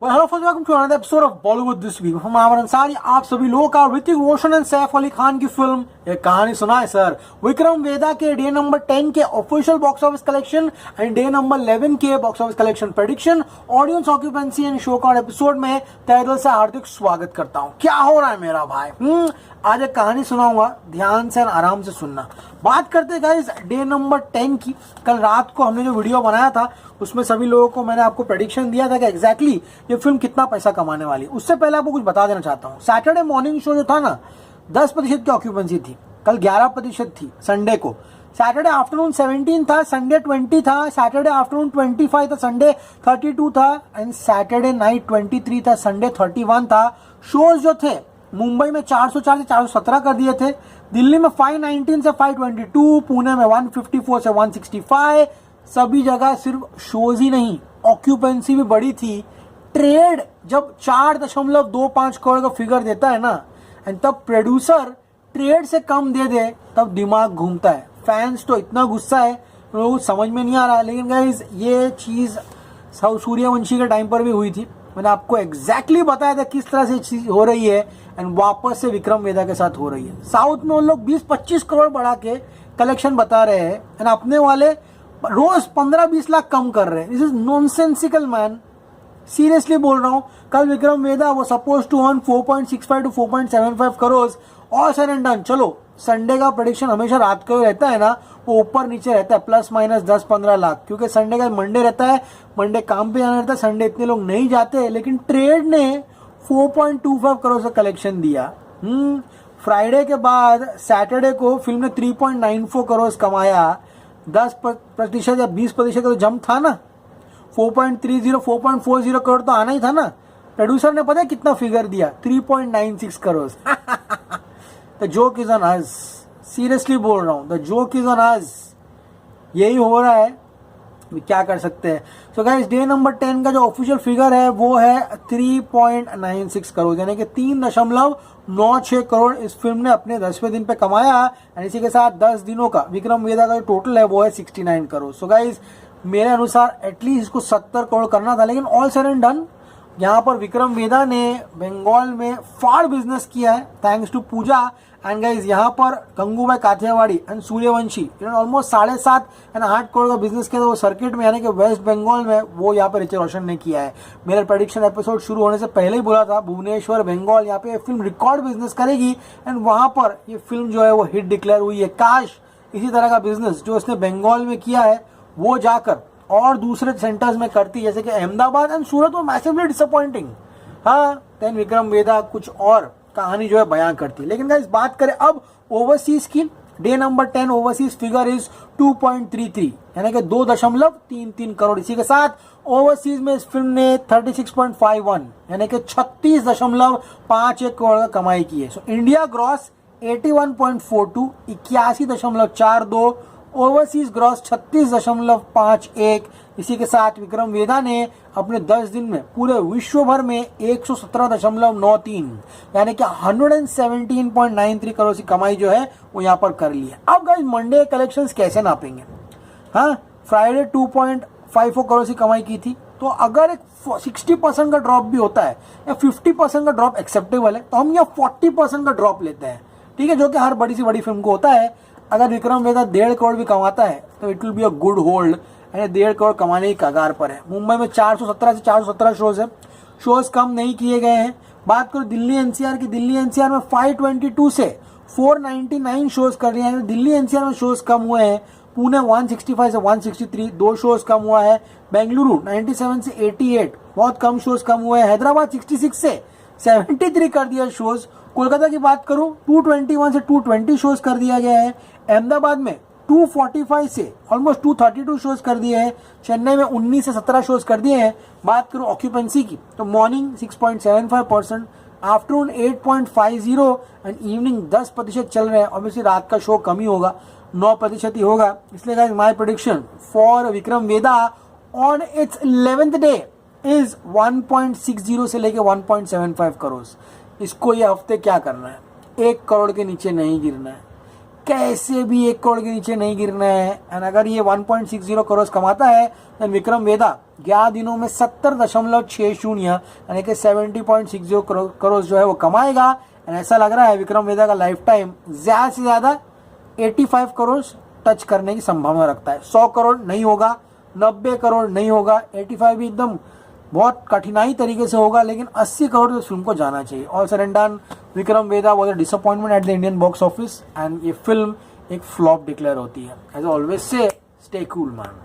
Well, hello friends, welcome to another episode of Bollywood This Week. हम आमर अंसारी आप सभी लोगों का ऋतिक रोशन एंड सैफ अली खान की फिल्म एक कहानी सुना है सर। विक्रम वेदा के डे नंबर 10 के official box office collection and day number 11 के box office collection prediction, audience occupancy and show का एपिसोड में तहे दिल से हार्दिक स्वागत करता हूँ। क्या हो रहा है मेरा भाई? आज एक कहानी सुनाऊंगा, ध्यान से आराम से सुनना। बात करते गाइस डे नंबर 10 की। कल रात को हमने जो वीडियो बनाया था उसमें सभी लोगों को मैंने आपको प्रेडिक्शन दिया था कि एग्जैक्टली ये फिल्म कितना पैसा कमाने वाली। उससे पहले आपको कुछ बता देना चाहता हूँ। सैटरडे मॉर्निंग शो जो था ना, 10% की ऑक्यूपेंसी थी, कल 11% थी संडे को। सैटरडे आफ्टरनून 17 था, संडे 20 था, सैटरडे आफ्टरनून 25 था, संडे 32 था एंड सैटरडे नाइट 23 था, संडे 31 था। शोज जो थे मुंबई में 404 से 417 कर दिए थे, दिल्ली में 519 से 522, पुणे में 154 से 165। सभी जगह सिर्फ शोज ही नहीं, ऑक्यूपेंसी भी बड़ी थी। ट्रेड जब 4.25 करोड़ का फिगर देता है ना, एंड तब प्रोड्यूसर ट्रेड से कम दे दे तब दिमाग घूमता है। फैंस तो इतना गुस्सा है, लोगों को समझ में नहीं आ रहा। लेकिन गाइस ये चीज सूर्यवंशी के टाइम पर भी हुई थी। मैंने आपको एग्जैक्टली बताया था किस तरह से चीज हो रही है एंड वापस से विक्रम वेदा के साथ हो रही है। साउथ में उन लोग 20-25 करोड़ बढ़ा के कलेक्शन बता रहे हैं एंड अपने वाले रोज 15-20 लाख कम कर रहे हैं। This is nonsensical man, seriously बोल रहा हूँ। कल विक्रम वेदा वो suppose to earn 4.65 to 4.75 crore और सर एंड डन। चलो संडे का प्रेडिक्शन हमेशा रात को रहता है ना, वो ऊपर नीचे रहता है, प्लस माइनस 10-15 लाख, क्योंकि संडे का मंडे रहता है, मंडे काम पे जाना रहता है, संडे इतने लोग नहीं जाते। लेकिन ट्रेड ने 4.25 करोड़ का कलेक्शन दिया। फ्राइडे के बाद सैटरडे को फिल्म ने 3.94 करोड़ कमाया। 10% या 20% का तो जंप था ना। 4.30 4.40 करोड़ तो आना ही था ना। प्रोड्यूसर ने पता है कितना फिगर दिया? 3.96 crore. The joke is on us, seriously बोल रहा हूँ, the joke is on us. यही हो रहा है, क्या कर सकते हैं। सो गाइस डे नंबर 10 का जो ऑफिशियल फिगर है वो है 3.96 करोड़, यानी कि 3.96 करोड़ इस फिल्म ने अपने 10वें दिन पे कमाया। और इसी के साथ 10 दिनों का विक्रम वेदा का जो टोटल है वो है 69 करोड़। सो गाइस मेरे अनुसार एटलीस्ट इसको 70 करोड़ करना था। लेकिन ऑल सेड एंड डन, यहाँ पर विक्रम वेदा ने बंगाल में फाड़ बिजनेस किया है, thanks to Pooja. And guys यहाँ पर गंगूबाई काठियावाड़ी एंड सूर्यवंशी इन्होंने ऑलमोस्ट 7.5 करोड़ का बिजनेस किया था वो सर्किट में, यानी कि वेस्ट बंगाल में। वो यहाँ पर ऋतिक रोशन ने किया है। मेरा प्रेडिक्शन एपिसोड शुरू होने से पहले ही बोला था, भुवनेश्वर बंगाल यहाँ पे फिल्म रिकॉर्ड बिजनेस करेगी एंड वहां पर ये फिल्म जो है वो हिट डिक्लेयर हुई है। काश इसी तरह का बिजनेस जो इसने बंगाल में किया है वो जाकर और दूसरे सेंटर्स में करती, जैसे कि अहमदाबाद एंड सूरत। वो मैसिवली डिसअपॉइंटिंग। हाँ, देन विक्रम वेदा कुछ और कहानी जो है बयां करती है। लेकिन गाइस बात करें अब ओवरसीज की। Day number 10 overseas figure is 2.33, यानी कि 2.33 करोड़। इसी के साथ ओवरसीज में इस फिल्म ने 36.51 यानी कि 36.51 करोड़ का कमाई की है। So India gross 81.42, 81.42। Overseas gross 36.51। इसी के साथ विक्रम वेदा ने अपने 10 दिन में पूरे विश्व भर में 117.93 यानी कि 117.93 करोड़ की कमाई जो है वो यहाँ पर कर ली है। अब गाइस मंडे कलेक्शंस कैसे नापेंगे? हाँ, फ्राइडे 2.54 करोड़ की कमाई की थी, तो अगर एक 60% का ड्रॉप भी होता है या 50% का ड्रॉप एक्सेप्टेबल है, तो हम यहाँ 40% का ड्रॉप लेते हैं, ठीक है, जो कि हर बड़ी सी बड़ी फिल्म को होता है। अगर विक्रम वेदा 1.5 करोड़ भी कमाता है तो it will be a good hold, यानी 1.5 करोड़ कमाने की कगार पर है। मुंबई में 417 से 417 शोज है, शोज कम नहीं किए गए हैं। बात करो दिल्ली एनसीआर की, दिल्ली एनसीआर में 522 से 499 शोज कर रहे हैं। दिल्ली एनसीआर में शोज कम हुए हैं। पुणे 165 से 163 2 शोज कम हुआ है। बेंगलुरु 97 से 88 बहुत कम शोज कम हुए हैं। हैदराबाद 66 से 73 कर दिया शोज। कोलकाता की बात करूं 221 से 220 शोज कर दिया गया है। अहमदाबाद में 245 से ऑलमोस्ट 232 शोज कर दिए हैं। चेन्नई में 19 से 17 शोज कर दिए हैं। बात करूं ऑक्यूपेंसी की तो मॉर्निंग 6.75%, आफ्टरनून 8.50 एंड इवनिंग 10% चल रहे हैं। ऑब्वियसली रात का शो कम ही होगा, 9% ही होगा। इसलिए guys my prediction for Vikram Vedha on it's 11th day is 1.60 से लेके 1.75 करोड़। इसको ये हफ्ते क्या करना है? 1 करोड़ के नीचे नहीं गिरना है। कैसे भी 1 करोड़ के नीचे नहीं गिरना है। एंड अगर ये 1.60 करोड़ कमाता है देन विक्रम वेदा 11 दिनों में 70.60 यानी कि 70.60 करोड़ जो है वो कमाएगा। एंड ऐसा लग रहा है विक्रम वेदा का लाइफ टाइम ज्यादा से ज्यादा 85 करोड़ टच करने की संभावना रखता है। 100 करोड़ नहीं होगा, 90 करोड़ नहीं होगा, 85 भी एकदम बहुत कठिनाई तरीके से होगा, लेकिन 80 करोड़ तो फिल्म को जाना चाहिए। All said and done, Vikram Vedha was a disappointment at the Indian box office and ये फिल्म एक फ्लॉप डिक्लेयर होती है। As always say stay cool man.